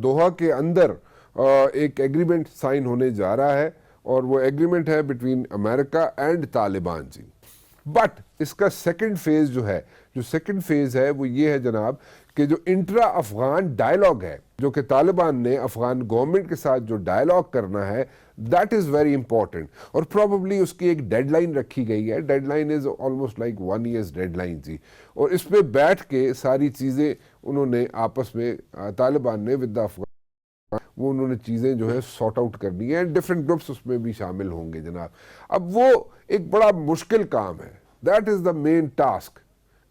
Doha کے اندر ایک agreement sign ہونے جا رہا ہے اور وہ ایگریمنٹ ہے بٹوین امریکہ اینڈ طالبان جی. بٹ اس کا سیکنڈ فیز ہے وہ یہ ہے جناب کہ جو انٹرا افغان ڈائلاگ ہے جو کہ طالبان نے افغان گورنمنٹ کے ساتھ جو ڈائلاگ کرنا ہے دیٹ از ویری امپورٹنٹ اور پروبیبلی اس کی ایک ڈیڈ لائن رکھی گئی ہے. Deadline is almost like 1 years deadline جی. اور اس پہ بیٹھ کے ساری چیزیں انہوں نے آپس میں طالبان نے ود دا افغان وہ انہوں نے چیزیں جو ہے سارٹ آؤٹ کرنی ہے. ڈفرینٹ گروپس اس میں بھی شامل ہوں گے جناب. اب وہ ایک بڑا مشکل کام ہے. That is the main task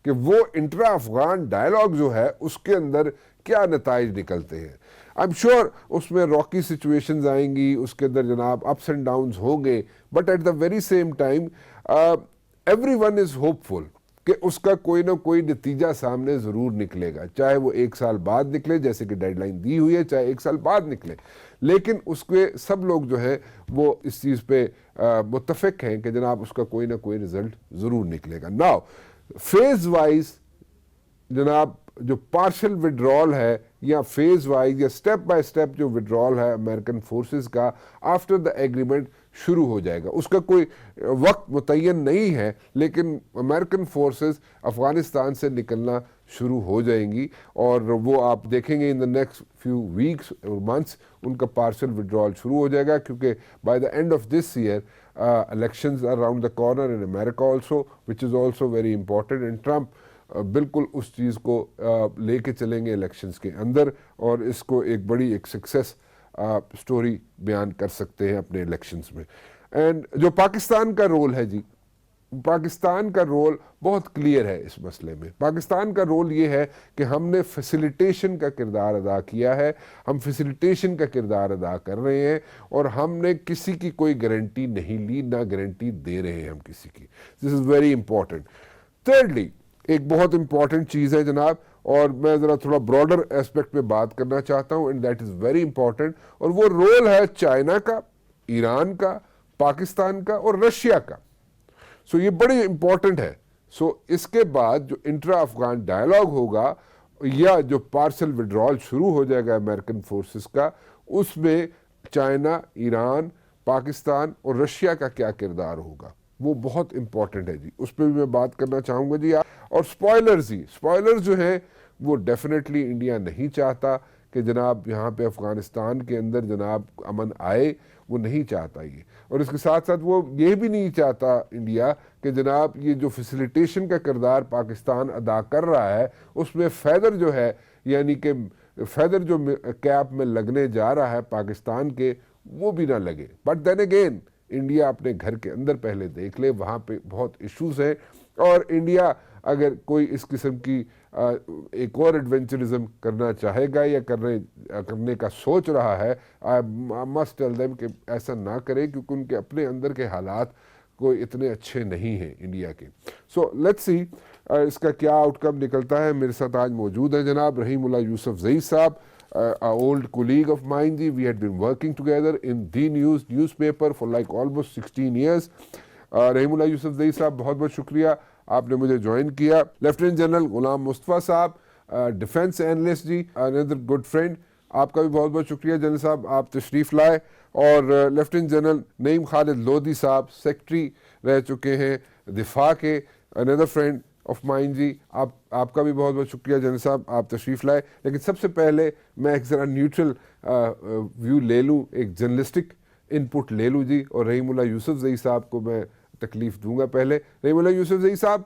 کہ وہ انٹرا افغان ڈائلاگ جو ہے اس کے اندر کیا نتائج نکلتے ہیں. آئی ایم شیور اس میں راکی سچویشنز آئیں گی, اس کے اندر جناب اپس اینڈ ڈاؤنز ہوں گے, but at the very same time everyone is hopeful کہ اس کا کوئی نہ کوئی نتیجہ سامنے ضرور نکلے گا, چاہے وہ 1 سال بعد نکلے جیسے کہ ڈیڈ لائن دی ہوئی ہے, چاہے 1 سال بعد نکلے, لیکن اس کے سب لوگ جو ہے وہ اس چیز پہ متفق ہیں کہ جناب اس کا کوئی نہ کوئی رزلٹ ضرور نکلے گا. ناؤ فیز وائز جناب جو پارشل وڈرال ہے یا فیز وائز یا سٹیپ بائی سٹیپ جو وڈرال ہے امریکن فورسز کا آفٹر دا ایگریمنٹ شروع ہو جائے گا. اس کا کوئی وقت متعین نہیں ہے, لیکن امریکن فورسز افغانستان سے نکلنا شروع ہو جائیں گی اور وہ آپ دیکھیں گے ان دا نیکسٹ فیو ویکس اور منتھس ان کا پارشل وڈرال شروع ہو جائے گا, کیونکہ by the end of this year elections are around the corner in America also, which is also very important, and Trump بالکل اس چیز کو لے کے چلیں گے الیکشنز کے اندر اور اس کو ایک بڑی ایک سکسیس سٹوری بیان کر سکتے ہیں اپنے الیکشنز میں. اینڈ جو پاکستان کا رول ہے جی, پاکستان کا رول بہت کلیئر ہے اس مسئلے میں. پاکستان کا رول یہ ہے کہ ہم نے فیسیلیٹیشن کا کردار ادا کیا ہے, ہم فیسیلیٹیشن کا کردار ادا کر رہے ہیں اور ہم نے کسی کی کوئی گارنٹی نہیں لی, نہ گارنٹی دے رہے ہیں ہم کسی کی. دس از ویری امپورٹنٹ. تھرڈلی ایک بہت امپورٹنٹ چیز ہے جناب, اور میں ذرا تھوڑا براڈر ایسپیکٹ پہ بات کرنا چاہتا ہوں, and that is very important, اور وہ رول ہے چائنا کا, ایران کا, پاکستان کا اور رشیا کا. سو یہ بڑی امپورٹنٹ ہے. سو اس کے بعد جو انٹرا افغان ڈائلاگ ہوگا یا جو پارشل وڈرال شروع ہو جائے گا امریکن فورسز کا, اس میں چائنا, ایران, پاکستان اور رشیا کا کیا کردار ہوگا وہ بہت امپورٹنٹ ہے جی. اس پہ بھی میں بات کرنا چاہوں گا جی. اور سپوائلرز جو ہیں وہ ڈیفینیٹلی انڈیا نہیں چاہتا کہ جناب یہاں پہ افغانستان کے اندر جناب امن آئے, وہ نہیں چاہتا یہ. اور اس کے ساتھ ساتھ وہ یہ بھی نہیں چاہتا انڈیا کہ جناب یہ جو فیسیلیٹیشن کا کردار پاکستان ادا کر رہا ہے اس میں فیدر جو ہے, یعنی کہ فیدر جو کیپ میں لگنے جا رہا ہے پاکستان کے, وہ بھی نہ لگے. بٹ دین اگین انڈیا اپنے گھر کے اندر پہلے دیکھ لے, وہاں پہ بہت ایشوز ہیں, اور انڈیا اگر کوئی اس قسم کی ایک اور ایڈونچرزم کرنا چاہے گا یا کرنے کا سوچ رہا ہے, I must tell them کہ ایسا نہ کرے, کیونکہ ان کے اپنے اندر کے حالات کوئی اتنے اچھے نہیں ہیں انڈیا کے. سو لیٹس سی اس کا کیا آؤٹ کم نکلتا ہے. میرے ساتھ آج موجود ہیں جناب رحیم اللہ یوسف زئی صاحب, an old colleague of mine ji. We had been working together in The News newspaper for like almost 16 years. رحیم اللہ یوسف زئی صاحب بہت بہت شکریہ آپ نے مجھے جوائن کیا. لیفٹیننٹ جنرل غلام مصطفیٰ صاحب ڈیفنس اینالسٹ جی, another good friend, آپ کا بھی بہت بہت شکریہ جنرل صاحب آپ تشریف لائے. اور لیفٹیننٹ جنرل نعیم خالد لودھی صاحب سیکٹری رہ چکے ہیں دفاع کے, another friend آف مائن جی, آپ کا بھی بہت بہت شکریہ جنرل صاحب آپ تشریف لائے. لیکن سب سے پہلے میں ایک ذرا نیوٹرل ویو لے لوں, ایک جرنلسٹک ان پٹ لے لوں جی, اور رحیم اللہ یوسف زئی صاحب کو میں تکلیف دوں گا. پہلے رحیم اللہ یوسف زئی صاحب,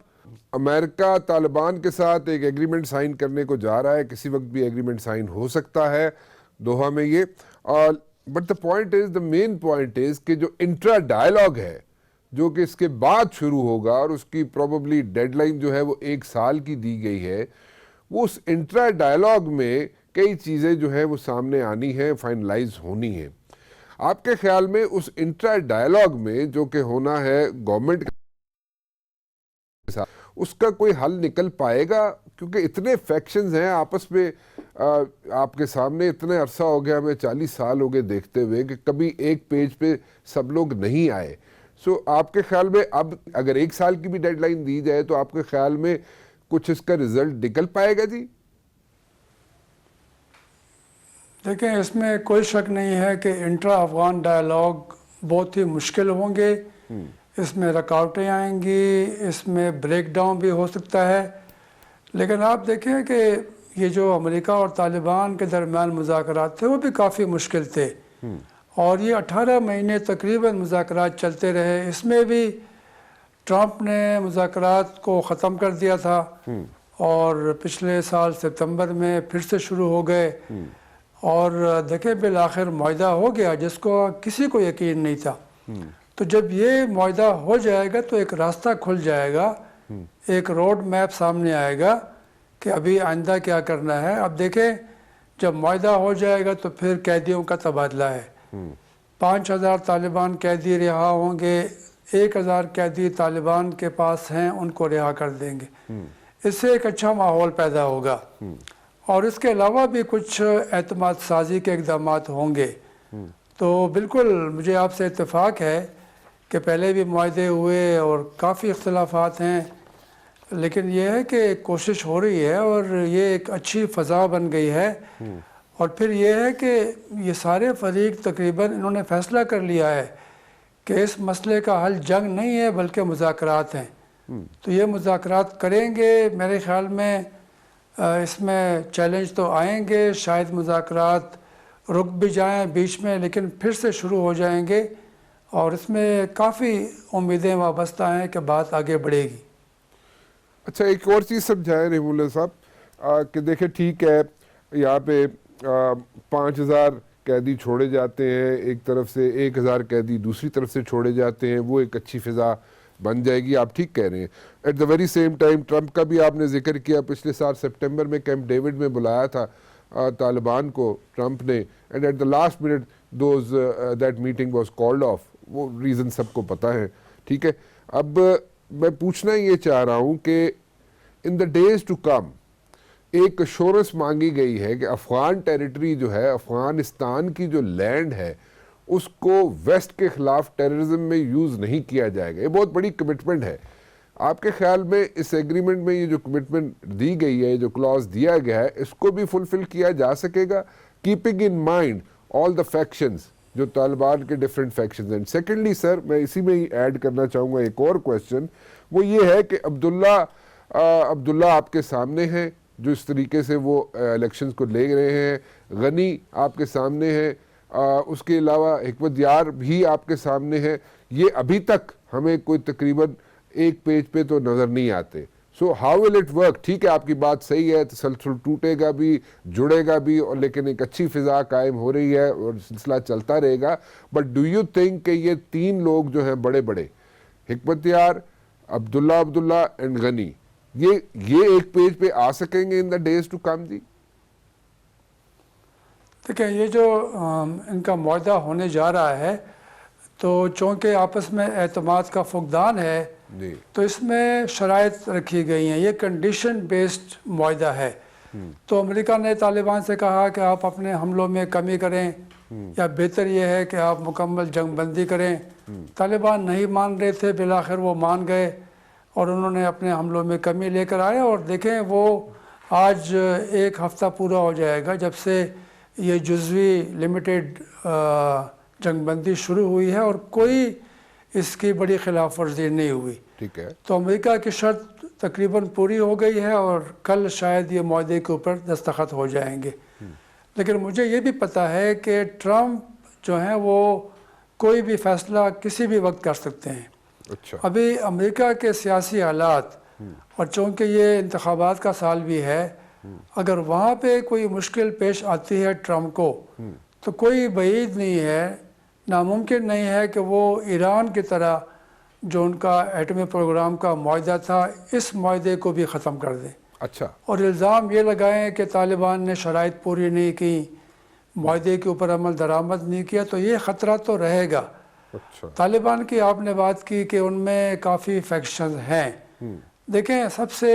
امریکہ طالبان کے ساتھ ایک ایگریمنٹ سائن کرنے کو جا رہا ہے, کسی وقت بھی ایگریمنٹ سائن ہو سکتا ہے دوحہ میں یہ, but the point is, the main point is کہ جو انٹرا ڈائلاگ ہے جو کہ اس کے بعد شروع ہوگا, اور اس کی پروبیبلی ڈیڈ لائن جو ہے وہ 1 سال کی دی گئی ہے, وہ اس انٹرا ڈائلاگ میں کئی چیزیں جو ہے وہ سامنے آنی ہیں, فائنلائز ہونی ہیں. آپ کے خیال میں اس انٹرا ڈائلاگ میں جو کہ ہونا ہے گورنمنٹ کے ساتھ, اس کا کوئی حل نکل پائے گا؟ کیونکہ اتنے فیکشنز ہیں آپس میں آپ کے سامنے, اتنے عرصہ ہو گیا, ہمیں 40 سال ہو گئے دیکھتے ہوئے کہ کبھی ایک پیج پہ سب لوگ نہیں آئے. سو آپ کے خیال میں اب اگر 1 سال کی بھی ڈیڈ لائن دی جائے تو آپ کے خیال میں کچھ اس کا رزلٹ نکل پائے گا جی؟ دیکھیں اس میں کوئی شک نہیں ہے کہ انٹرا افغان ڈائلاگ بہت ہی مشکل ہوں گے، اس میں رکاوٹیں آئیں گی، اس میں بریک ڈاؤن بھی ہو سکتا ہے، لیکن آپ دیکھیں کہ یہ جو امریکہ اور طالبان کے درمیان مذاکرات تھے وہ بھی کافی مشکل تھے، اور یہ 18 مہینے تقریباً مذاکرات چلتے رہے۔ اس میں بھی ٹرمپ نے مذاکرات کو ختم کر دیا تھا اور پچھلے سال ستمبر میں پھر سے شروع ہو گئے، اور دیکھیں بالآخر معاہدہ ہو گیا جس کو کسی کو یقین نہیں تھا۔ تو جب یہ معاہدہ ہو جائے گا تو ایک راستہ کھل جائے گا، ایک روڈ میپ سامنے آئے گا کہ ابھی آئندہ کیا کرنا ہے۔ اب دیکھیں جب معاہدہ ہو جائے گا تو پھر قیدیوں کا تبادلہ ہے، 5000 طالبان قیدی رہا ہوں گے، 1000 قیدی طالبان کے پاس ہیں، ان کو رہا کر دیں گے، اس سے ایک اچھا ماحول پیدا ہوگا، اور اس کے علاوہ بھی کچھ اعتماد سازی کے اقدامات ہوں گے۔ تو بالکل مجھے آپ سے اتفاق ہے کہ پہلے بھی معاہدے ہوئے اور کافی اختلافات ہیں، لیکن یہ ہے کہ کوشش ہو رہی ہے اور یہ ایک اچھی فضا بن گئی ہے، اور پھر یہ ہے کہ یہ سارے فریق تقریباً انہوں نے فیصلہ کر لیا ہے کہ اس مسئلے کا حل جنگ نہیں ہے بلکہ مذاکرات ہیں، تو یہ مذاکرات کریں گے۔ میرے خیال میں اس میں چیلنج تو آئیں گے، شاید مذاکرات رک بھی جائیں بیچ میں لیکن پھر سے شروع ہو جائیں گے، اور اس میں کافی امیدیں وابستہ ہیں کہ بات آگے بڑھے گی۔ اچھا ایک اور چیز سمجھائیں رحیم اللہ صاحب کہ دیکھیں ٹھیک ہے یہاں پہ 5000 قیدی چھوڑے جاتے ہیں ایک طرف سے، 1000 قیدی دوسری طرف سے چھوڑے جاتے ہیں، وہ ایک اچھی فضا بن جائے گی، آپ ٹھیک کہہ رہے ہیں۔ At the very same time Trump کا بھی آپ نے ذکر کیا، پچھلے سال سپٹمبر میں کیمپ ڈیوڈ میں بلایا تھا طالبان کو ٹرمپ نے، and at the last minute that meeting was called off, وہ ریزن سب کو پتہ ہے، ٹھیک ہے۔ اب میں پوچھنا یہ چاہ رہا ہوں کہ ان دا ڈیز ٹو کم ایک اشورنس مانگی گئی ہے کہ افغان ٹیریٹری جو ہے، افغانستان کی جو لینڈ ہے، اس کو ویسٹ کے خلاف ٹیررزم میں یوز نہیں کیا جائے گا۔ یہ بہت بڑی کمٹمنٹ ہے۔ آپ کے خیال میں اس ایگریمنٹ میں یہ جو کمٹمنٹ دی گئی ہے، جو کلاز دیا گیا ہے، اس کو بھی فلفل کیا جا سکے گا، keeping in mind all the factions جو طالبان کے ڈفرینٹ فیکشنز ہیں؟ سیکنڈلی سر میں اسی میں ہی ایڈ کرنا چاہوں گا ایک اور کویسچن، وہ یہ ہے کہ عبداللہ آپ کے سامنے ہیں جو اس طریقے سے وہ الیکشنز کو لے رہے ہیں، غنی آپ کے سامنے ہیں، اس کے علاوہ حکمت یار بھی آپ کے سامنے ہے، یہ ابھی تک ہمیں کوئی تقریباً ایک پیج پہ تو نظر نہیں آتے۔ So how will it work? ٹھیک ہے آپ کی بات صحیح ہے، تسلسل ٹوٹے گا بھی، جڑے گا بھی، اور لیکن ایک اچھی فضا قائم ہو رہی ہے اور سلسلہ چلتا رہے گا، بٹ ڈو یو تھنک کہ یہ تین لوگ جو ہیں بڑے بڑے، حکمت یار، عبداللہ اینڈ غنی، یہ ایک پیج پہ آ سکیں گے ان دا ڈیز ٹو کم؟ جی دیکھیں یہ جو ان کا معاہدہ ہونے جا رہا ہے، تو چونکہ آپس میں اعتماد کا فقدان ہے تو اس میں شرائط رکھی گئی ہیں، یہ کنڈیشن بیسڈ معاہدہ ہے۔ تو امریکہ نے طالبان سے کہا کہ آپ اپنے حملوں میں کمی کریں، یا بہتر یہ ہے کہ آپ مکمل جنگ بندی کریں۔ طالبان نہیں مان رہے تھے، بالآخر وہ مان گئے اور انہوں نے اپنے حملوں میں کمی لے کر آئے، اور دیکھیں وہ آج ایک ہفتہ پورا ہو جائے گا جب سے یہ جزوی لمیٹڈ جنگ بندی شروع ہوئی ہے، اور کوئی اس کی بڑی خلاف ورزی نہیں ہوئی۔ ٹھیک ہے، تو امریکہ کی شرط تقریباً پوری ہو گئی ہے اور کل شاید یہ معاہدے کے اوپر دستخط ہو جائیں گے۔ لیکن مجھے یہ بھی پتہ ہے کہ ٹرمپ جو ہیں وہ کوئی بھی فیصلہ کسی بھی وقت کر سکتے ہیں۔ اچھا، ابھی امریکہ کے سیاسی حالات، اور چونکہ یہ انتخابات کا سال بھی ہے، اگر وہاں پہ کوئی مشکل پیش آتی ہے ٹرمپ کو، تو کوئی بعید نہیں ہے، ناممکن نہیں ہے کہ وہ ایران کی طرح جو ان کا ایٹمی پروگرام کا معاہدہ تھا، اس معاہدے کو بھی ختم کر دیں۔ اچھا، اور الزام یہ لگائیں کہ طالبان نے شرائط پوری نہیں کی، معاہدے کے اوپر عمل درآمد نہیں کیا، تو یہ خطرہ تو رہے گا۔ اچھا، طالبان کی آپ نے بات کی کہ ان میں کافی فیکشنز ہیں۔ دیکھیں سب سے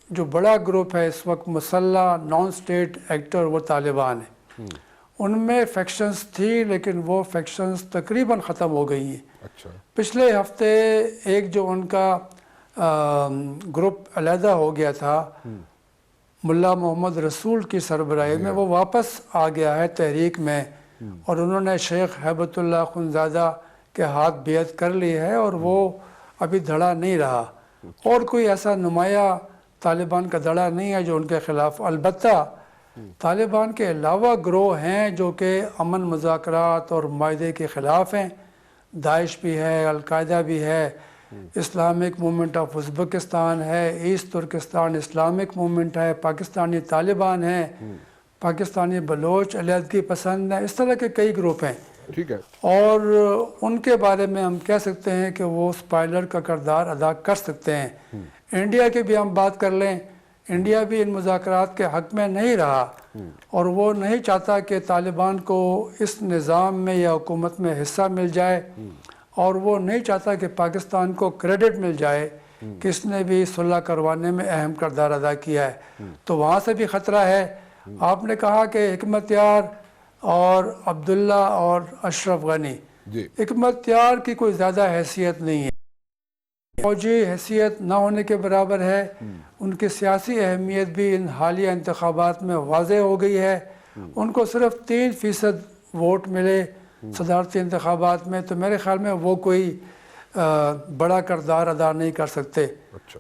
جو بڑا گروپ ہے اس وقت مسلح نان اسٹیٹ ایکٹر، وہ طالبان ہیں۔ ان میں فیکشنز تھی لیکن وہ فیکشنز تقریباً ختم ہو گئی ہیں۔ اچھا، پچھلے ہفتے ایک جو ان کا گروپ علیحدہ ہو گیا تھا، ملا محمد رسول کی سربراہی میں وہ واپس آ گیا ہے تحریک میں، اور انہوں نے شیخ ہیبت اللہ خنزادہ کے ہاتھ بیعت کر لی ہے، اور وہ ابھی دھڑا نہیں رہا، اور کوئی ایسا نمایاں طالبان کا دھڑا نہیں ہے جو ان کے خلاف۔ البتہ طالبان کے علاوہ گروہ ہیں جو کہ امن مذاکرات اور معاہدے کے خلاف ہیں، داعش بھی ہے، القاعدہ بھی ہے، اسلامک موومنٹ آف ازبکستان ہے، ایسٹ ترکستان اسلامک موومنٹ ہے، پاکستانی طالبان ہیں، پاکستانی بلوچ علیحدگی پسند ہیں، اس طرح کے کئی گروپ ہیں، ٹھیک ہے، اور ان کے بارے میں ہم کہہ سکتے ہیں کہ وہ اسپائلر کا کردار ادا کر سکتے ہیں۔ انڈیا کی بھی ہم بات کر لیں، انڈیا بھی ان مذاکرات کے حق میں نہیں رہا، اور وہ نہیں چاہتا کہ طالبان کو اس نظام میں یا حکومت میں حصہ مل جائے، اور وہ نہیں چاہتا کہ پاکستان کو کریڈٹ مل جائے کہ اس نے بھی صلح کروانے میں اہم کردار ادا کیا ہے، تو وہاں سے بھی خطرہ ہے۔ آپ نے کہا کہ حکمت یار اور عبداللہ اور اشرف غنی، جی حکمت یار کی کوئی زیادہ حیثیت نہیں ہے، فوجی حیثیت نہ ہونے کے برابر ہے، ان کی سیاسی اہمیت بھی ان حالیہ انتخابات میں واضح ہو گئی ہے، ان کو صرف 3% ووٹ ملے صدارتی انتخابات میں، تو میرے خیال میں وہ کوئی بڑا کردار ادا نہیں کر سکتے۔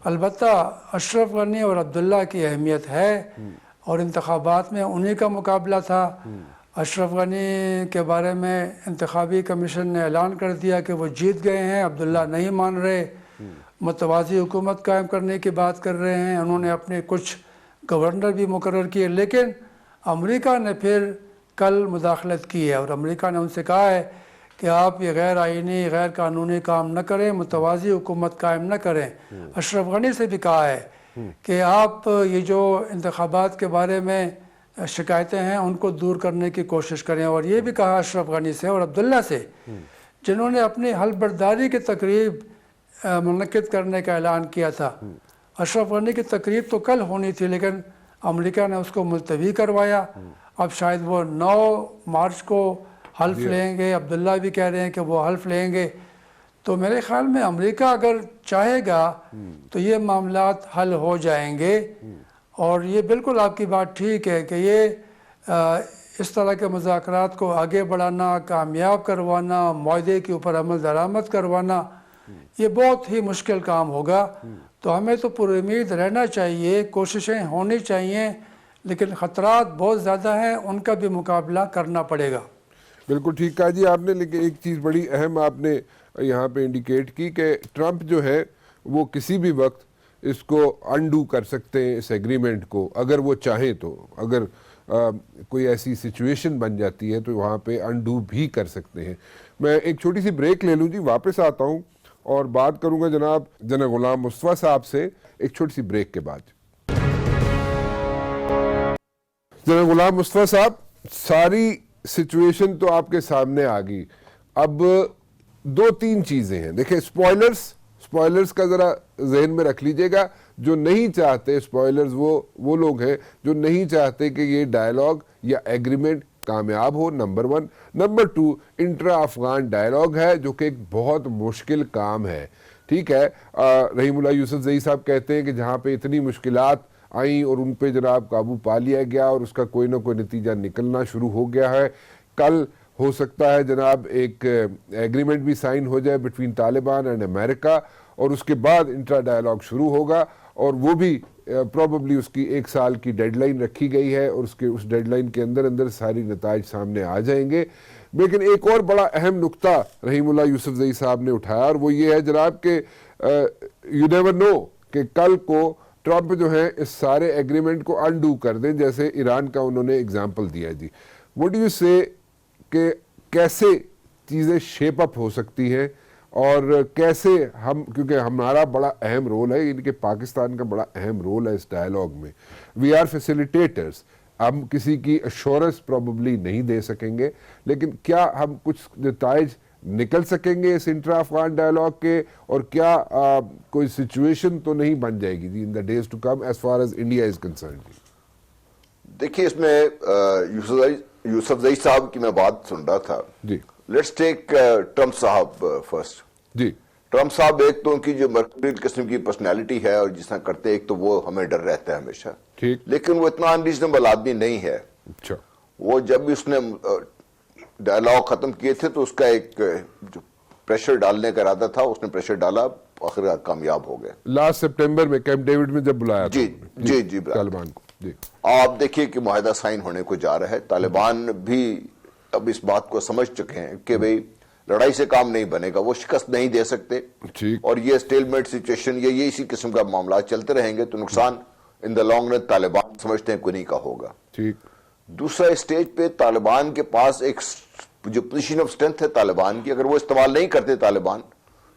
البتہ اشرف غنی اور عبداللہ کی اہمیت ہے، اور انتخابات میں انہی کا مقابلہ تھا۔ اشرف غنی کے بارے میں انتخابی کمیشن نے اعلان کر دیا کہ وہ جیت گئے ہیں، عبداللہ نہیں مان رہے، متوازی حکومت قائم کرنے کی بات کر رہے ہیں، انہوں نے اپنے کچھ گورنر بھی مقرر کیے، لیکن امریکہ نے پھر کل مداخلت کی ہے، اور امریکہ نے ان سے کہا ہے کہ آپ یہ غیر آئینی غیر قانونی کام نہ کریں، متوازی حکومت قائم نہ کریں۔ اشرف غنی سے بھی کہا ہے کہ آپ یہ جو انتخابات کے بارے میں شکایتیں ہیں ان کو دور کرنے کی کوشش کریں، اور یہ بھی کہا اشرف غنی سے اور عبداللہ سے، جنہوں نے اپنی حلف برداری کی تقریب منعقد کرنے کا اعلان کیا تھا۔ اشرف غنی کی تقریب تو کل ہونی تھی، لیکن امریکہ نے اس کو ملتوی کروایا، اب شاید وہ 9 مارچ کو حلف لیں گے، عبداللہ بھی کہہ رہے ہیں کہ وہ حلف لیں گے، تو میرے خیال میں امریکہ اگر چاہے گا تو یہ معاملات حل ہو جائیں گے، اور یہ بالکل آپ کی بات ٹھیک ہے کہ یہ اس طرح کے مذاکرات کو آگے بڑھانا، کامیاب کروانا، معاہدے کے اوپر عمل درآمد کروانا، یہ بہت ہی مشکل کام ہوگا، تو ہمیں تو پر امید رہنا چاہیے، کوششیں ہونی چاہیے، لیکن خطرات بہت زیادہ ہیں، ان کا بھی مقابلہ کرنا پڑے گا۔ بالکل ٹھیک کہا جی آپ نے، لیکن ایک چیز بڑی اہم آپ نے یہاں پہ انڈیکیٹ کی کہ ٹرمپ جو ہے وہ کسی بھی وقت اس کو انڈو کر سکتے ہیں، اس ایگریمنٹ کو، اگر وہ چاہیں تو، اگر کوئی ایسی سچویشن بن جاتی ہے تو وہاں پہ انڈو بھی کر سکتے ہیں۔ میں ایک چھوٹی سی بریک لے لوں جی، واپس آتا ہوں اور بات کروں گا جناب غلام مصطفیٰ صاحب سے ایک چھوٹی سی بریک کے بعد۔ جناب غلام مصطفیٰ صاحب، ساری سچویشن تو آپ کے سامنے آ گئی، اب 2-3 چیزیں ہیں، دیکھیں سپوائلرز کا ذرا ذہن میں رکھ لیجئے گا، جو نہیں چاہتے سپوائلرز وہ لوگ ہیں جو نہیں چاہتے کہ یہ ڈائیلاگ یا ایگریمنٹ کامیاب ہو، number 1۔ Number 2، intra Afghan dialogue ہے جو کہ ایک بہت مشکل کام ہے، ٹھیک ہے۔ رحیم اللہ یوسف زئی صاحب کہتے ہیں کہ جہاں پہ اتنی مشکلات آئیں اور ان پہ جناب قابو پا لیا گیا اور اس کا کوئی نہ کوئی نتیجہ نکلنا شروع ہو گیا ہے، کل ہو سکتا ہے جناب ایک ایگریمنٹ بھی سائن ہو جائے بٹوین طالبان اینڈ امریکہ، اور اس کے بعد انٹرا ڈائیلاگ شروع ہوگا، اور وہ بھی پروبیبلی اس کی 1 سال کی ڈیڈ لائن رکھی گئی ہے، اور اس ڈیڈ لائن کے اندر ساری نتائج سامنے آ جائیں گے۔ لیکن ایک اور بڑا اہم نقطہ رحیم اللہ یوسف زئی صاحب نے اٹھایا، اور وہ یہ ہے جناب کہ یو نیور نو کہ کل کو ٹرمپ جو ہے اس سارے ایگریمنٹ کو انڈو کر دیں، جیسے ایران کا انہوں نے اگزامپل دیا جی۔ وٹ ڈو یو سے کہ کیسے چیزیں شیپ اپ ہو سکتی ہیں، اور کیسے ہم، کیونکہ ہمارا بڑا اہم رول ہے، ان کے پاکستان کا بڑا اہم رول ہے اس ڈائیلاگ میں، وی آر فیسیلیٹیٹرز، ہم کسی کی ایشورنس پروبیبلی نہیں دے سکیں گے، لیکن کیا ہم کچھ نتائج نکل سکیں گے اس انٹرا افغان ڈائیلاگ کے، اور کیا کوئی سچویشن تو نہیں بن جائے گی جی in the days to come as far as India is concerned? دیکھیے اس میں یوسف زئی صاحب کی میں بات سن رہا تھا، جی لیٹس ٹیک ٹرمپ صاحب فرسٹ۔ جی ٹرمپ صاحب ایک تو ان کی جو مرکزی قسم کی پرسنالٹی ہے، اور جس طرح کرتے ایک تو وہ ہمیں ڈر رہتا ہے ہمیشہ، ٹھیک. لیکن وہ اتنا انریزنیبل آدمی نہیں ہے. اچھا. وہ جب بھی اس نے ڈائلاگ ختم کیے تھے تو اس کا ایک جو پریشر ڈالنے کا ارادہ تھا اس نے پریشر ڈالا, آخر کامیاب ہو گئے. لاسٹ سپٹمبر میں کیمپ ڈیوڈ میں جب بلایا تھا جی طالبان کو. جی آپ دیکھیے کہ معاہدہ سائن ہونے کو جا رہا ہے. طالبان بھی اب اس بات کو سمجھ چکے ہیں کہ بھئی لڑائی سے کام نہیں بنے گا, وہ شکست نہیں دے سکتے, اور یہ اسٹیل میٹ سچویشن یہ اسی قسم کا معاملات چلتے رہیں گے تو نقصان ان دا لانگ رن طالبان سمجھتے ہیں کوئی نہیں کا ہوگا. ٹھیک. دوسرا اسٹیج پہ طالبان کے پاس ایک جو پوزیشن آف اسٹرینتھ ہے طالبان کی, اگر وہ استعمال نہیں کرتے طالبان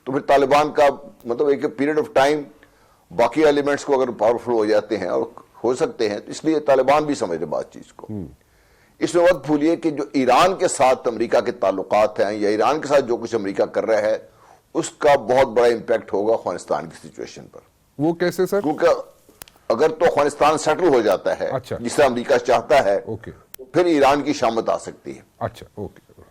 تو پھر طالبان کا مطلب ایک پیریڈ آف ٹائم باقی ایلیمنٹس کو اگر پاورفل ہو جاتے ہیں اور ہو سکتے ہیں, تو اس لیے طالبان بھی سمجھ رہے بات چیز کو. اس میں مت بھولیے کہ جو ایران کے ساتھ امریکہ کے تعلقات ہیں یا ایران کے ساتھ جو کچھ امریکہ کر رہا ہے اس کا بہت بڑا امپیکٹ ہوگا افغانستان کی سچویشن پر. وہ کیسے سر؟ کیونکہ اگر تو افغانستان سیٹل ہو جاتا ہے جسے امریکہ چاہتا ہے, پھر ایران کی شامت آ سکتی ہے. اچھا اوکے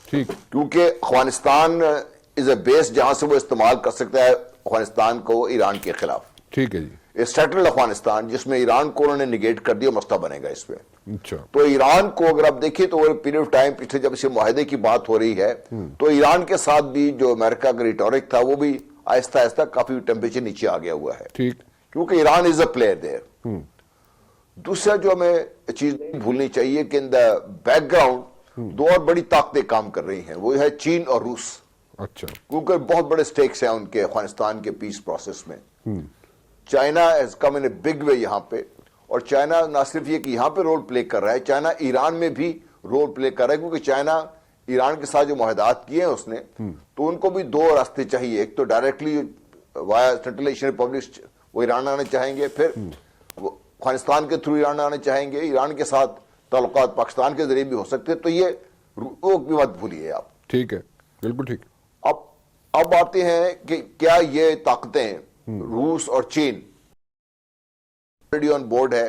ٹھیک. کیونکہ افغانستان از اے بیس جہاں سے وہ استعمال کر سکتا ہے افغانستان کو ایران کے خلاف. ٹھیک ہے جی. سیٹلڈ افغانستان جس میں ایران کو انہوں نے نگیٹ کر دیا مسئلہ بنے گا اس پہ. اچھا. تو ایران کو اگر آپ دیکھیں تو وہ پیریڈ آف ٹائم پچھلے جب اسے معاہدے کی بات ہو رہی ہے تو ایران کے ساتھ بھی جو امریکہ کا ریٹورک تھا وہ بھی آہستہ آہستہ کافی ٹیمپریچر نیچے آ گیا ہوا ہے. ٹھیک. کیونکہ ایران از اے پلیئر دیر. دوسرا جو ہمیں چیز نہیں بھولنی چاہیے کہ ان دا بیک گراؤنڈ دو اور بڑی طاقتیں کام کر رہی ہیں, وہ ہے چین اور روس. اچھا. کیونکہ بہت بڑے سٹیکس ہیں ان کے افغانستان کے پیس پروسیس میں. China has come in a big way یہاں پہ, اور چائنا نہ صرف یہ کہ یہاں پہ رول پلے کر رہا ہے, چائنا ایران میں بھی رول پلے کر رہا ہے. کیونکہ چائنا ایران کے ساتھ جو معاہدات کیے ہیں اس نے, تو ان کو بھی دو راستے چاہیے. ایک تو ڈائریکٹلی وایا سینٹرل ایشین ریپبلک وہ ایران آنا چاہیں گے, پھر وہ افغانستان کے تھرو ایران آنا چاہیں گے. ایران کے ساتھ تعلقات پاکستان کے ذریعے بھی ہو سکتے, تو یہ بھی مت بھولیے آپ. ٹھیک ہے, بالکل ٹھیک. اب آتے ہیں کہ کیا یہ طاقتیں روس اور چین آن بورڈ ہے,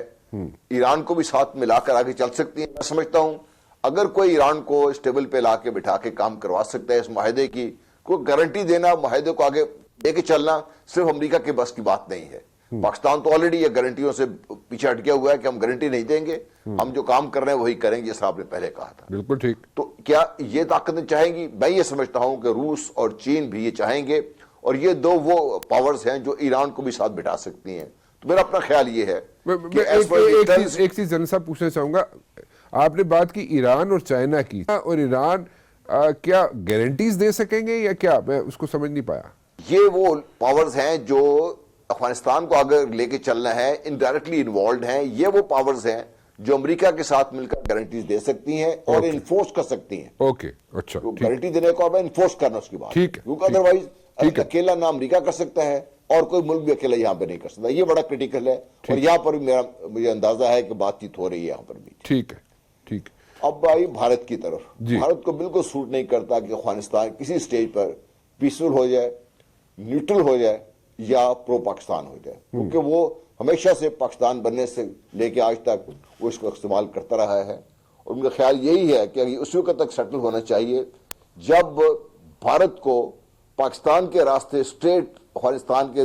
ایران کو بھی ساتھ ملا کر آگے چل سکتی ہیں. میں سمجھتا ہوں اگر کوئی ایران کو اسٹیبل پہ لا کے بٹھا کے کام کروا سکتا ہے اس معاہدے کی, کوئی گارنٹی دینا, معاہدے کو آگے لے کے چلنا صرف امریکہ کے بس کی بات نہیں ہے. پاکستان تو آلریڈی یہ گارنٹیوں سے پیچھے ہٹ گیا ہوا ہے کہ ہم گارنٹی نہیں دیں گے, ہم جو کام کر رہے ہیں وہی کریں گے, جیسا آپ نے پہلے کہا تھا. بالکل ٹھیک. تو کیا یہ طاقتیں چاہیں گی؟ میں یہ سمجھتا ہوں کہ روس اور چین بھی یہ چاہیں گے, اور یہ دو وہ پاورز ہیں جو ایران کو بھی ساتھ بٹھا سکتی ہیں. تو میرا اپنا خیال یہ ہے کہ ایک چیز جن صاحب پوچھنا چاہوں گا, آپ نے بات کی ایران اور چائنا کی, اور ایران کیا گارنٹیز دے سکیں گے یا کیا؟ میں اس کو سمجھ نہیں پایا. یہ وہ پاورز ہیں جو افغانستان کو آگے لے کے چلنا ہے, انڈائریکٹلی انوالوڈ ہیں. یہ وہ پاورز ہیں جو امریکہ کے ساتھ مل کر گارنٹیز دے سکتی ہیں اور انفورس کر سکتی ہیں. اوکے اچھا. گارنٹی دینے کو اب انفورس کرنا اس کی بات, کیونکہ ادروائز اکیلا نہ امریکہ کر سکتا ہے اور کوئی ملک بھی اکیلا یہاں پہ نہیں کر سکتا. یہ بڑا کریٹیکل ہے, اور یہاں پر مجھے اندازہ ہے کہ بات چیت ہو رہی ہے یہاں پر بھی. ٹھیک ہے ٹھیک. اب آئی بھارت کی طرف. بھارت کو بالکل سوٹ نہیں کرتا کہ افغانستان کسی سٹیج پر پیسفل ہو جائے, نیوٹرل ہو جائے یا پرو پاکستان ہو جائے, کیونکہ وہ ہمیشہ سے پاکستان بننے سے لے کے آج تک وہ اس کو استعمال کرتا رہا ہے. اور ان کا خیال یہی ہے کہ اس وقت تک سیٹل ہونا چاہیے جب بھارت کو پاکستان کے راستے اسٹریٹ افغانستان کے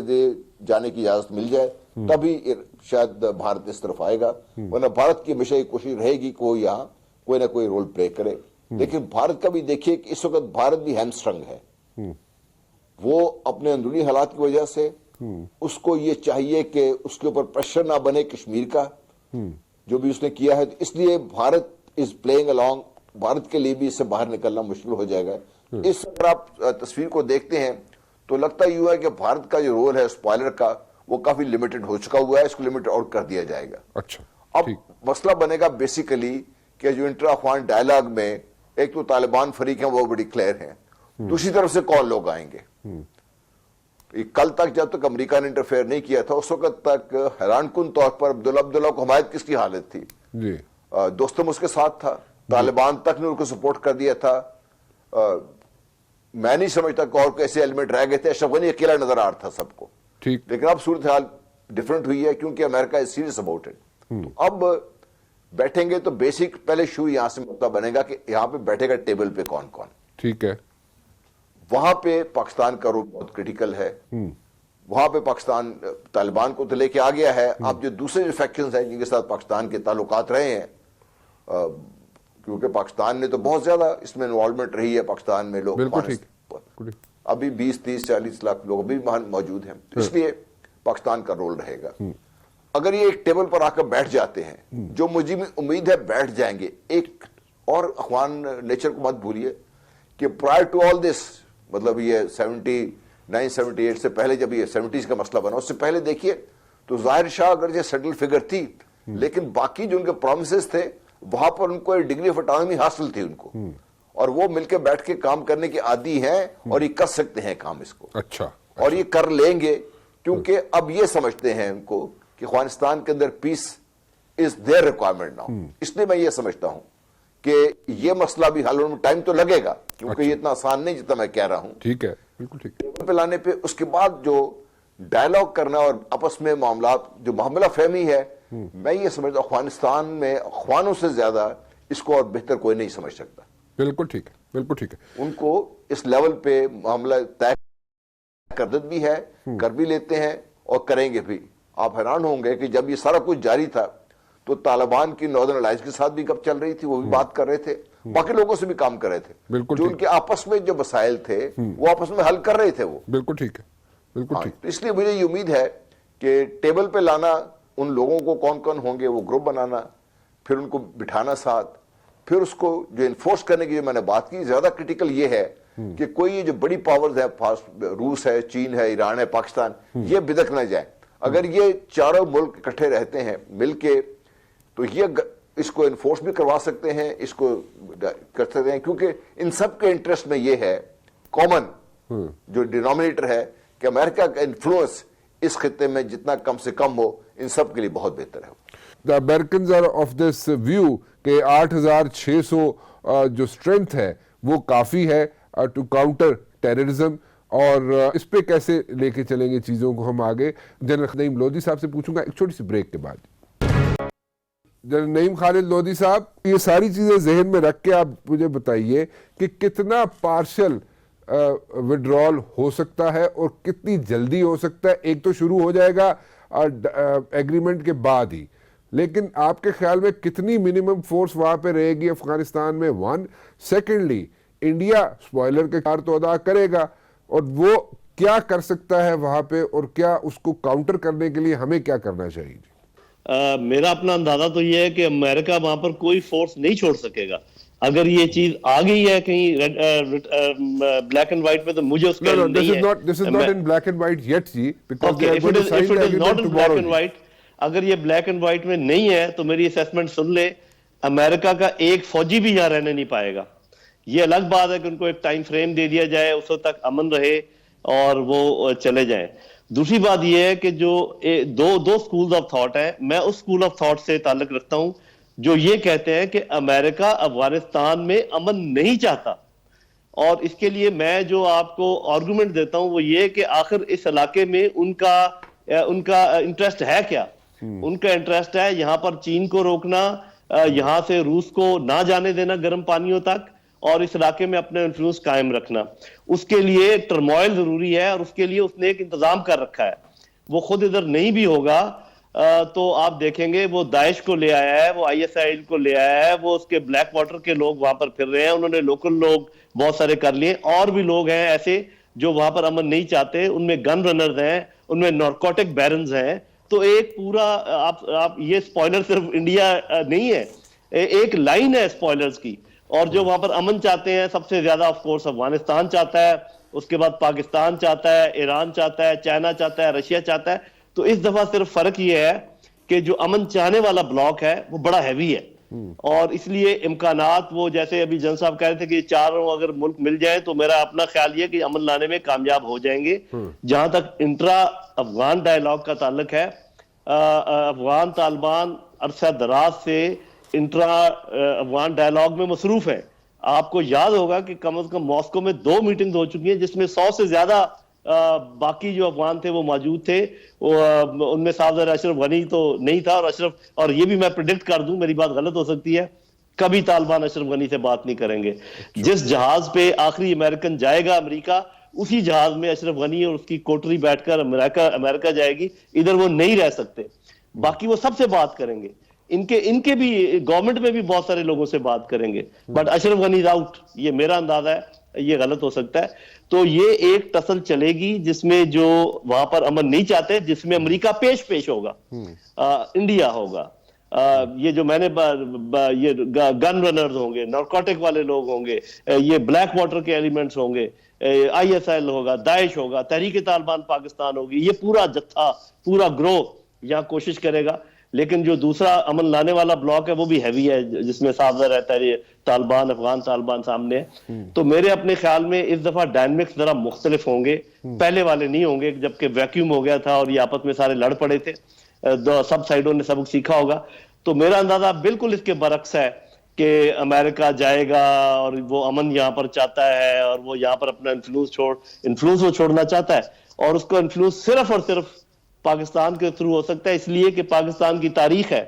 جانے کی اجازت مل جائے, تبھی شاید بھارت اس طرف آئے گا. ورنہ بھارت کی ہمیشہ یہ کوشش رہے گی کہ وہ یہاں کوئی نہ کوئی رول پلے کرے. لیکن بھارت کا بھی دیکھیے کہ اس وقت بھارت بھی ہیم اسٹرنگ ہے. وہ اپنے اندرونی حالات کی وجہ سے اس کو یہ چاہیے کہ اس کے اوپر پریشر نہ بنے کشمیر کا, جو بھی اس نے کیا ہے. اس لیے Bharat is playing along, Bharat کے لیے بھی اس سے باہر نکلنا مشکل ہو جائے گا. اس اگر آپ تصویر کو دیکھتے ہیں تو لگتا یوں ہے کہ بھارت کا جو رول ہے اسپوائلر کا وہ کافی لمیٹڈ ہو چکا ہوا ہے, اس کو لمٹ آؤٹ کر دیا جائے گا. اچھا. اب مسئلہ بنے گا بیسیکلی کہ جو انٹر افغان ڈائلاگ میں ایک تو طالبان فریق ہیں وہ بڑی کلیئر ہیں, دوسری طرف سے کون لوگ آئیں گے. کل تک جب تک امریکہ نے انٹرفیئر نہیں کیا تھا اس وقت تک حیران کن طور پر عبداللہ کو حمایت کس کی حالت تھی؟ دوستم اس کے ساتھ تھا, طالبان تک نے ان کو سپورٹ کر دیا تھا. میں نہیں سمجھتا کہ اور کیسے ایلیمنٹ رہ گئے تھے. اشرف غنی اکیلا نظر آ رہا تھا سب کو, لیکن اب صورتحال ڈفرنٹ ہوئی ہے کیونکہ امریکہ از سیریس اباؤٹ اٹ. تو اب بیٹھیں گے تو بیسک پہلے شو یہاں سے مسئلہ بنے گا کہ یہاں پہ بیٹھے گا ٹیبل پہ کون کون. ٹھیک ہے. وہاں پہ پاکستان کا رول بہت کریٹیکل ہے. وہاں پہ پاکستان طالبان کو تو لے کے آ گیا ہے. اب جو دوسرے جو فیکشنز ہیں جن کے ساتھ پاکستان کے تعلقات رہے ہیں, کیونکہ پاکستان نے تو بہت زیادہ اس میں انوالومنٹ رہی ہے, پاکستان میں لوگ ابھی 20-30-40 لاکھ لوگ ابھی وہاں موجود ہیں, اس لیے پاکستان کا رول رہے گا. اگر یہ ایک ٹیبل پر آ کر بیٹھ جاتے ہیں, جو مجھے امید ہے بیٹھ جائیں گے. ایک اور اخوان نیچر کو مت بھولیے کہ پرائر ٹو آل دس, مطلب یہ 79-78 سے پہلے جب یہ 70s کا مسئلہ بنا, اس سے پہلے دیکھیے تو ظاہر شاہ اگر یہ سیٹل فگر تھی, لیکن باقی جو ان کے پرومسز تھے وہاں پر ان کو ایک ڈگری آف اٹانومی حاصل تھی ان کو, اور وہ مل کے بیٹھ کے کام کرنے کے عادی ہیں, اور یہ کر سکتے ہیں کام اس کو. اچھا, اور یہ کر لیں گے, کیونکہ اب یہ سمجھتے ہیں ان کو کہ افغانستان کے اندر پیس از دیئر ریکوائرمنٹ ناؤ. اس لیے میں یہ سمجھتا ہوں کہ یہ مسئلہ بھی حل ہونے میں ٹائم تو لگے گا, کیونکہ یہ اتنا آسان نہیں جتنا میں کہہ رہا ہوں. ٹھیک ہے, بالکل ٹھیک ہے. پہ لانے پہ اس کے بعد جو ڈائلاگ کرنا اور آپس میں معاملات جو معاملہ فہمی ہے, میں یہ سمجھتا ہوں افغانستان میں اخوانوں سے زیادہ اس کو اور بہتر کوئی نہیں سمجھ سکتا. بالکل ٹھیک ہے, بالکل ٹھیک ہے. ان کو اس لیول پہ معاملہ طے کردت بھی ہے, کر بھی لیتے ہیں اور کریں گے بھی. آپ حیران ہوں گے کہ جب یہ سارا کچھ جاری تھا تو طالبان کی ناردرن الائنس کے ساتھ بھی کب چل رہی تھی, وہ بھی بات کر رہے تھے, باقی لوگوں سے بھی کام کر رہے تھے, جو ان کے آپس میں جو مسائل تھے وہ آپس میں حل کر رہے تھے وہ. بالکل ٹھیک ہے, بالکل ٹھیک. اس لیے مجھے یہ امید ہے کہ ٹیبل پہ لانا ان لوگوں کو, کون کون ہوں گے, وہ گروپ بنانا, پھر ان کو بٹھانا ساتھ, پھر اس کو جو انفورس کرنے کی جو میں نے بات کی, زیادہ کرٹیکل یہ ہے کہ کوئی یہ جو بڑی پاورز ہے, روس ہے, چین ہے, ایران ہے, پاکستان, یہ بدک نہ جائیں. اگر یہ چاروں ملک اکٹھے رہتے ہیں مل کے تو یہ اس کو انفورس بھی کروا سکتے ہیں, اس کو کر سکتے ہیں, کیونکہ ان سب کے انٹرسٹ میں یہ ہے, کامن جو ڈینومینیٹر ہے, کہ امریکہ کا انفلوئنس اس خطے میں جتنا کم سے کم ہو, ان سب کے لیے بہت بہتر ہے. The Americans are of this view کہ 8,600 جو اسٹرینتھ ہے وہ کافی ہے ٹو کاؤنٹر ٹیررزم, اور اس پہ کیسے لے کے چلیں گے چیزوں کو ہم آگے. جنرل نعیم لودھی صاحب سے پوچھوں گا ایک چھوٹی سی بریک کے بعد. جنرل نعیم خالد لودھی صاحب, یہ ساری چیزیں ذہن میں رکھ کے آپ مجھے بتائیے کہ کتنا پارشل وڈرال ہو سکتا ہے اور کتنی جلدی ہو سکتا ہے. ایک تو شروع ہو جائے گا ایگریمنٹ کے بعد ہی, لیکن آپ کے خیال میں کتنی منیمم فورس وہاں پہ رہے گی افغانستان میں؟ ون. سیکنڈلی, انڈیا سپوائلر کے کار تو ادا کرے گا, اور وہ کیا کر سکتا ہے وہاں پہ, اور کیا اس کو کاؤنٹر کرنے کے لیے ہمیں کیا کرنا چاہیے؟ میرا اپنا اندازہ تو یہ ہے کہ امریکہ وہاں پر کوئی فورس نہیں چھوڑ سکے گا. اگر یہ چیز آ گئی ہے کہیں بلیک اینڈ وائٹ میں, تو مجھے اس کا علم نہیں ہے. This is not in black and white yet, G, because Okay, they are if going it to is sign the not agreement in black tomorrow. and white, اگر یہ بلیک اینڈ وائٹ میں نہیں ہے تو میری اسیسمنٹ سن لے, امریکہ کا ایک فوجی بھی یہاں رہنے نہیں پائے گا. یہ الگ بات ہے کہ ان کو ایک ٹائم فریم دے دیا جائے, اس وقت تک امن رہے اور وہ چلے جائیں. دوسری بات یہ ہے کہ جو دو سکولز آف تھاٹ ہیں, میں اس سکول آف تھاٹ سے تعلق رکھتا ہوں جو یہ کہتے ہیں کہ امریکہ افغانستان میں امن نہیں چاہتا, اور اس کے لیے میں جو آپ کو آرگومنٹ دیتا ہوں وہ یہ کہ آخر اس علاقے میں ان کا انٹرسٹ ہے کیا. ان کا انٹرسٹ ہے یہاں پر چین کو روکنا, یہاں سے روس کو نہ جانے دینا گرم پانیوں تک, اور اس علاقے میں اپنے انفلوئنس قائم رکھنا. اس کے لیے ٹرموائل ضروری ہے, اور اس کے لیے اس نے ایک انتظام کر رکھا ہے. وہ خود ادھر نہیں بھی ہوگا تو آپ دیکھیں گے وہ داعش کو لے آیا ہے, وہ ISIL کو لے آیا ہے, وہ اس کے بلیک واٹر کے لوگ وہاں پر پھر رہے ہیں, انہوں نے لوکل لوگ بہت سارے کر لیے, اور بھی لوگ ہیں ایسے جو وہاں پر امن نہیں چاہتے, ان میں گن رنرز ہیں, ان میں نارکوٹک بیرنز ہیں. تو ایک پورا آپ یہ سپوائلر صرف انڈیا نہیں ہے, ایک لائن ہے سپوائلرز کی. اور جو وہاں پر امن چاہتے ہیں سب سے زیادہ آف کورس افغانستان چاہتا ہے, اس کے بعد پاکستان چاہتا ہے, ایران چاہتا ہے, چائنا چاہتا ہے, رشیا چاہتا ہے. تو اس دفعہ صرف فرق یہ ہے کہ جو امن چاہنے والا بلاک ہے وہ بڑا ہیوی ہے, اور اس لیے امکانات وہ جیسے ابھی جن صاحب کہہ رہے تھے کہ چاروں اگر ملک مل جائیں تو میرا اپنا خیال یہ کہ امن لانے میں کامیاب ہو جائیں گے. جہاں تک انٹرا افغان ڈائلاگ کا تعلق ہے, افغان طالبان عرصہ دراز سے انٹرا افغان ڈائلاگ میں مصروف ہیں. آپ کو یاد ہوگا کہ کم از کم ماسکو میں 2 میٹنگ ہو چکی ہیں جس میں 100 سے زیادہ باقی جو افغان تھے وہ موجود تھے. ان میں صاحب اشرف غنی تو نہیں تھا, اور یہ بھی میں پریڈکٹ کر دوں, میری بات غلط ہو سکتی ہے, کبھی طالبان اشرف غنی سے بات نہیں کریں گے. جس جہاز پہ آخری امریکن جائے گا امریکہ, اسی جہاز میں اشرف غنی اور اس کی کوٹری بیٹھ کر امریکہ جائے گی. ادھر وہ نہیں رہ سکتے. باقی وہ سب سے بات کریں گے, ان کے بھی گورنمنٹ میں بھی بہت سارے لوگوں سے بات کریں گے, but Ashraf Ghani is out. یہ میرا اندازہ ہے, یہ غلط ہو سکتا ہے. تو یہ ایک ٹسل چلے گی جس میں جو وہاں پر امن نہیں چاہتے, جس میں امریکہ پیش ہوگا, انڈیا ہوگا, یہ جو میں نے یہ گن رنرز ہوں گے, نارکوٹک والے لوگ ہوں گے, یہ بلیک واٹر کے ایلیمنٹس ہوں گے, ISIL ہوگا, داعش ہوگا, تحریک طالبان پاکستان ہوگی, یہ پورا جتھا, پورا گروہ یہاں کوشش کرے گا. لیکن جو دوسرا امن لانے والا بلاک ہے وہ بھی ہیوی ہے, جس میں صاف ظاہر رہتا ہے یہ طالبان, افغان طالبان سامنے ہے. تو میرے اپنے خیال میں اس دفعہ ڈائنمکس ذرا مختلف ہوں گے, پہلے والے نہیں ہوں گے جبکہ ویکیوم ہو گیا تھا اور یہ آپس میں سارے لڑ پڑے تھے. سب سائڈوں نے سبق سیکھا ہوگا. تو میرا اندازہ بالکل اس کے برعکس ہے کہ امریکہ جائے گا اور وہ امن یہاں پر چاہتا ہے, اور وہ یہاں پر اپنا انفلوئنس وہ چھوڑنا چاہتا ہے, اور اس کو انفلوئنس صرف اور صرف پاکستان کے تھرو ہو سکتا ہے, اس لیے کہ پاکستان کی تاریخ ہے,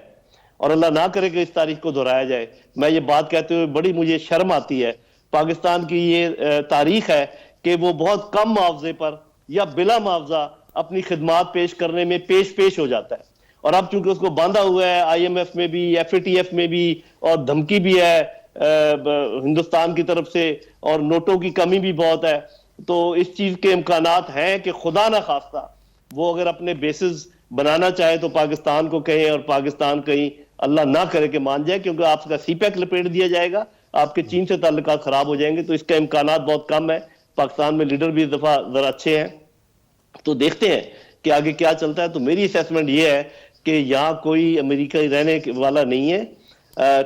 اور اللہ نہ کرے کہ اس تاریخ کو دہرایا جائے. میں یہ بات کہتے ہوئے بڑی مجھے شرم آتی ہے. پاکستان کی یہ تاریخ ہے کہ وہ بہت کم معاوضے پر یا بلا معاوضہ اپنی خدمات پیش کرنے میں پیش ہو جاتا ہے, اور اب چونکہ اس کو باندھا ہوا ہے IMF میں بھی, FATF میں بھی, اور دھمکی بھی ہے ہندوستان کی طرف سے, اور نوٹوں کی کمی بھی بہت ہے. تو اس چیز کے امکانات ہیں کہ خدا نہ خواستہ وہ اگر اپنے بیسز بنانا چاہے تو پاکستان کو کہیں, اور پاکستان کہیں اللہ نہ کرے کہ مان جائے, کیونکہ آپ کا سی پیک لپیٹ دیا جائے گا, آپ کے چین سے تعلقات خراب ہو جائیں گے. تو اس کا امکانات بہت کم ہے. پاکستان میں لیڈر بھی اس دفعہ ذرا اچھے ہیں. تو دیکھتے ہیں کہ آگے کیا چلتا ہے. تو میری اسیسمنٹ یہ ہے کہ یہاں کوئی امریکہ رہنے والا نہیں ہے,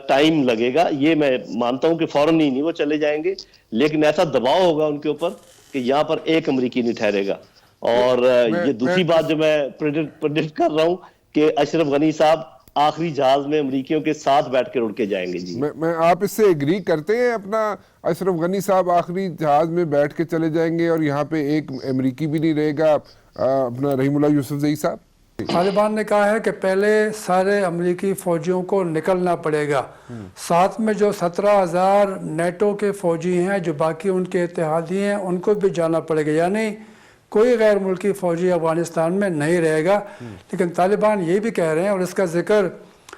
ٹائم لگے گا. یہ میں مانتا ہوں کہ فوراً ہی نہیں وہ چلے جائیں گے, لیکن ایسا دباؤ ہوگا ان کے اوپر کہ یہاں پر ایک امریکی نہیں ٹھہرے گا. اور یہ دوسری بات جو میں پریڈکٹ کر رہا ہوں کہ اشرف غنی صاحب آخری جہاز میں امریکیوں کے ساتھ بیٹھ کے اڑ کے جائیں گے. جی میں آپ اس سے ایگری کرتے ہیں, اپنا اشرف غنی صاحب آخری جہاز میں بیٹھ کے چلے جائیں گے اور یہاں پہ ایک امریکی بھی نہیں رہے گا, اپنا رحیم اللہ یوسفزئی صاحب؟ طالبان نے کہا ہے کہ پہلے سارے امریکی فوجیوں کو نکلنا پڑے گا, ساتھ میں جو 17,000 نیٹو کے فوجی ہیں جو باقی ان کے اتحادی ہیں ان کو بھی جانا پڑے گا, یعنی کوئی غیر ملکی فوجی افغانستان میں نہیں رہے گا. لیکن طالبان یہ بھی کہہ رہے ہیں, اور اس کا ذکر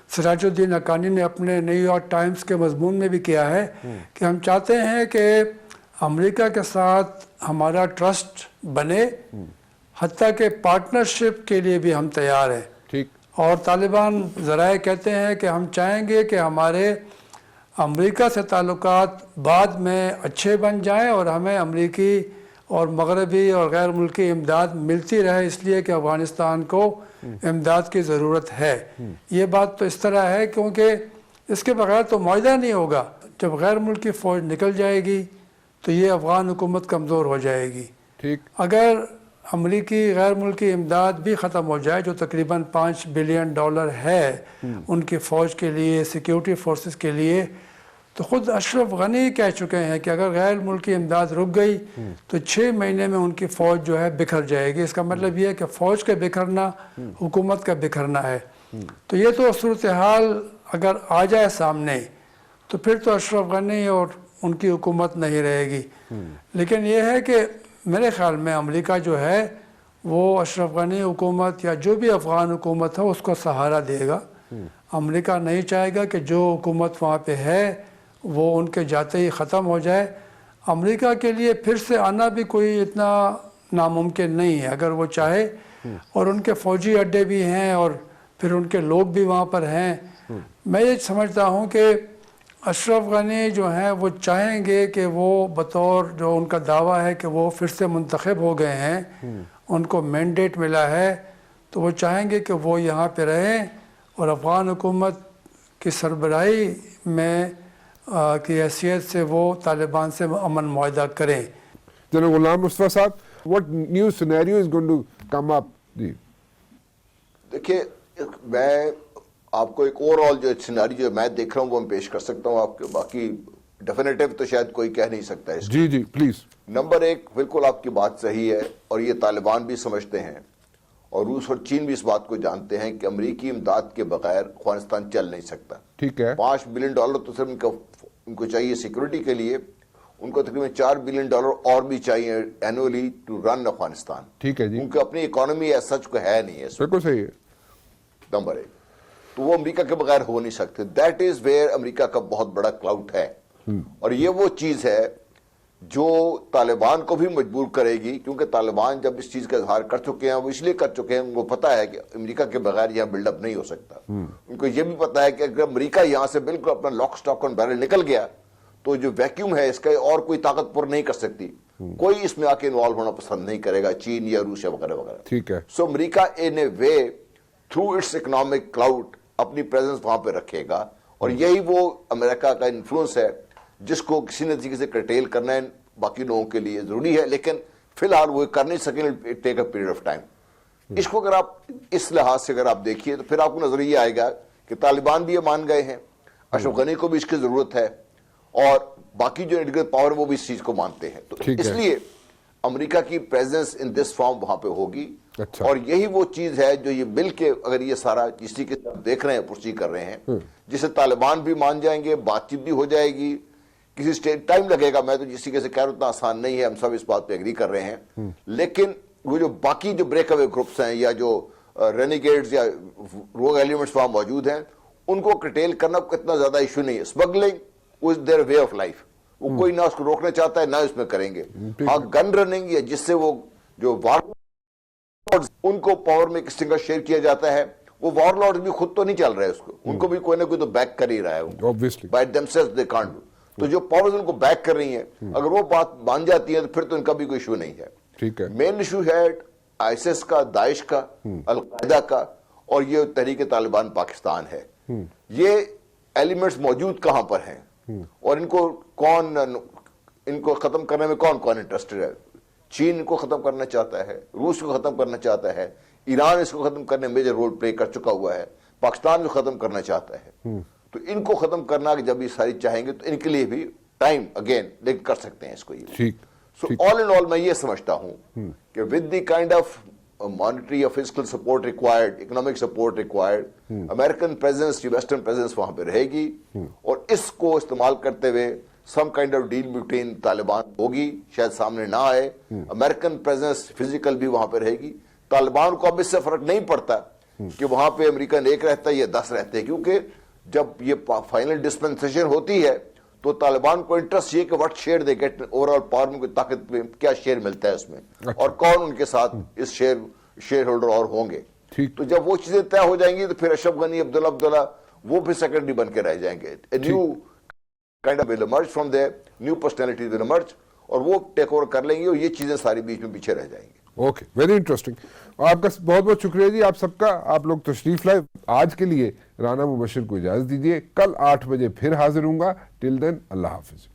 سراج الدین حقانی نے اپنے نیو یارک ٹائمز کے مضمون میں بھی کیا ہے, کہ ہم چاہتے ہیں کہ امریکہ کے ساتھ ہمارا ٹرسٹ بنے, حتیٰ کہ پارٹنرشپ کے لیے بھی ہم تیار ہیں. ٹھیک. اور طالبان ذرائع کہتے ہیں کہ ہم چاہیں گے کہ ہمارے امریکہ سے تعلقات بعد میں اچھے بن جائیں, اور ہمیں امریکی اور مغربی اور غیر ملکی امداد ملتی رہے, اس لیے کہ افغانستان کو امداد کی ضرورت ہے. یہ بات تو اس طرح ہے کیونکہ اس کے بغیر تو معاہدہ نہیں ہوگا. جب غیر ملکی فوج نکل جائے گی تو یہ افغان حکومت کمزور ہو جائے گی. ٹھیک. اگر امریکی غیر ملکی امداد بھی ختم ہو جائے, جو تقریباً $5 بلین ہے ان کی فوج کے لیے, سیکیورٹی فورسز کے لیے, تو خود اشرف غنی کہہ چکے ہیں کہ اگر غیر ملکی امداد رک گئی تو 6 مہینے میں ان کی فوج جو ہے بکھر جائے گی. اس کا مطلب یہ ہے کہ فوج کا بکھرنا حکومت کا بکھرنا ہے. تو یہ تو صورتحال اگر آ جائے سامنے تو پھر تو اشرف غنی اور ان کی حکومت نہیں رہے گی. لیکن یہ ہے کہ میرے خیال میں امریکہ جو ہے وہ اشرف غنی حکومت یا جو بھی افغان حکومت ہے اس کو سہارا دے گا. امریکہ نہیں چاہے گا کہ جو حکومت وہاں پہ ہے وہ ان کے جاتے ہی ختم ہو جائے. امریکہ کے لیے پھر سے آنا بھی کوئی اتنا ناممکن نہیں ہے اگر وہ چاہے, اور ان کے فوجی اڈے بھی ہیں اور پھر ان کے لوگ بھی وہاں پر ہیں. میں یہ سمجھتا ہوں کہ اشرف غنی جو ہیں وہ چاہیں گے کہ وہ بطور جو ان کا دعویٰ ہے کہ وہ پھر سے منتخب ہو گئے ہیں, ان کو مینڈیٹ ملا ہے, تو وہ چاہیں گے کہ وہ یہاں پہ رہیں اور افغان حکومت کی سربراہی میں کی حیثیت سے وہ طالبان سے امن معاہدہ کریں. جناب غلام مصطفیٰ صاحب, what new scenario is going to come up? جی دیکھیے, میں آپ کو ایک اوور آل جو سیناری جو میں دیکھ رہا ہوں وہ میں پیش کر سکتا ہوں آپ کے, باقی ڈیفینیٹیو تو شاید کوئی کہہ نہیں سکتا ہے. جی جی پلیز. نمبر 1, بالکل آپ کی بات صحیح ہے, اور یہ طالبان بھی سمجھتے ہیں اور روس اور چین بھی اس بات کو جانتے ہیں کہ امریکی امداد کے بغیر افغانستان چل نہیں سکتا. ٹھیک ہے. $5 بلین تو صرف ان کو چاہیے سیکورٹی کے لیے, ان کو تقریباً $4 بلین اور بھی چاہیے اینولی ٹو رن افغانستان. ٹھیک ہے جی, ان کی اپنی اکانومی ایز سچ کو ہے نہیں ہے بالکل صحیح ہے. نمبر 1 تو وہ امریکہ کے بغیر ہو نہیں سکتے. دیٹ از ویئر امریکہ کا بہت بڑا کلاؤٹ ہے, اور یہ وہ چیز ہے جو طالبان کو بھی مجبور کرے گی, کیونکہ طالبان جب اس چیز کا اظہار کر چکے ہیں وہ اس لیے کر چکے ہیں, ان کو پتا ہے کہ امریکہ کے بغیر یہاں بلڈ اپ نہیں ہو سکتا. ان کو یہ بھی پتا ہے کہ اگر امریکہ یہاں سے بالکل اپنا لاک سٹاک اور بیرل نکل گیا تو جو ویکیوم ہے اس کا اور کوئی طاقت پر نہیں کر سکتی, کوئی اس میں آ کے انوالو ہونا پسند نہیں کرے گا, چین یا روس یا وغیرہ وغیرہ. ٹھیک ہے. So America in a way through its economic cloud اپنی پریزنس وہاں پہ رکھے گا, اور یہی وہ امریکہ کا انفلوئنس ہے جس کو کسی نہ کسی سے کرٹیل کرنا ہے باقی لوگوں کے لیے ضروری ہے, لیکن فی الحال وہ کر نہیں سکیں, ٹیک اے پیریڈ آف ٹائم. اس کو اگر آپ اس لحاظ سے اگر آپ دیکھیے تو پھر آپ کو نظر یہ آئے گا کہ طالبان بھی یہ مان گئے ہیں, اشرف غنی کو بھی اس کی ضرورت ہے, اور باقی جو انٹیگریٹ پاور وہ بھی اس چیز کو مانتے ہیں. تو اس لیے امریکہ کی پریزنس ان دس فارم وہاں پہ ہوگی, اور یہی وہ چیز ہے جو یہ مل کے اگر یہ سارا اسی کے دیکھ رہے ہیں پرسی کر رہے ہیں, جسے طالبان بھی مان جائیں گے, بات چیت بھی ہو جائے گی, کسی سٹیج ٹائم لگے گا, میں تو جس طریقے سے کہہ رہا ہوں اتنا آسان نہیں ہے, ہم سب اس بات پہ ایگری کر رہے ہیں, لیکن وہ جو باقی جو بریک اوے گروپس ہیں یا جو رینیگیڈز یا روگ ایلیمنٹس وہاں موجود ہیں ان کو کرٹیل کرنا اتنا زیادہ ایشو نہیں ہے. Smuggling is their way of life, وہ کوئی نہ اس کو روکنا چاہتا ہے نہ اس میں کریں گے. ہاں گن رننگ یا جس سے وہ جو وار ان کو پاور میں ایکسٹنگوش شیئر کیا جاتا ہے, وہ وار لارڈ بھی خود تو نہیں چل رہے اس کو, ان کو بھی کوئی نہ کوئی تو بیک کر ہی رہا ہے, by them self they can't do. تو جو پاورز ان کو بیک کر رہی ہیں اگر وہ بات مان جاتی ہے تو پھر تو ان کا بھی کوئی ایشو نہیں ہے. ٹھیک ہے. مین ایشو ہے آئیسس کا, داعش کا, القاعدہ کا, اور یہ تحریک طالبان پاکستان ہے. یہ ایلیمنٹس موجود کہاں پر ہیں, اور ان کو ختم کرنے میں کون کون انٹرسٹڈ ہے. چین کو ختم کرنا چاہتا ہے, روس کو ختم کرنا چاہتا ہے, ایران اس کو ختم کرنے میں میجر رول پلے کر چکا ہوا ہے, پاکستان کو ختم کرنا چاہتا ہے. تو ان کو ختم کرنا جب یہ ساری چاہیں گے تو ان کے لیے بھی ٹائم اگین لیکن کر سکتے ہیں اس کو. یہ سو آل ان آل میں یہ سمجھتا ہوں کہ with the kind of monetary اور physical support required, economic support required, American presence یا ویسٹرن پریزنس وہاں پہ رہے گی, اور اس کو استعمال کرتے ہوئے some kind of deal between Taliban ہوگی, شاید سامنے نہ آئے. امریکن پریزنس فزیکل بھی وہاں پہ رہے گی. طالبان کو اب اس سے فرق نہیں پڑتا کہ وہاں پہ امریکن 1 رہتا ہے یا 10 رہتے ہیں, کیونکہ جب یہ فائنل ڈسپنسیشن ہوتی ہے تو طالبان کو انٹرسٹ یہ کہ what share they get overall power میں, کوئی طاقت میں کیا شیئر ملتا ہے اس میں, اور کون ان کے ساتھ اس شیئر ہولڈر اور ہوں گے. تو جب وہ چیزیں طے ہو جائیں گی تو پھر اشرف غنی, عبداللہ وہ بھی سیکنڈری بن کے رہ جائیں گے. New kind of will emerge from there, new personalities will emerge, اور وہ ٹیک اوور کر لیں گے, اور یہ چیزیں ساری بیچ میں پیچھے رہ جائیں گی. Okay, very interesting. آپ کا بہت بہت شکریہ جی, آپ سب کا, آپ لوگ تشریف لائے. آج کے لیے رانا مبشر کو اجازت دیجیے, کل 8 بجے پھر حاضر ہوں گا. ٹل دین اللہ حافظ.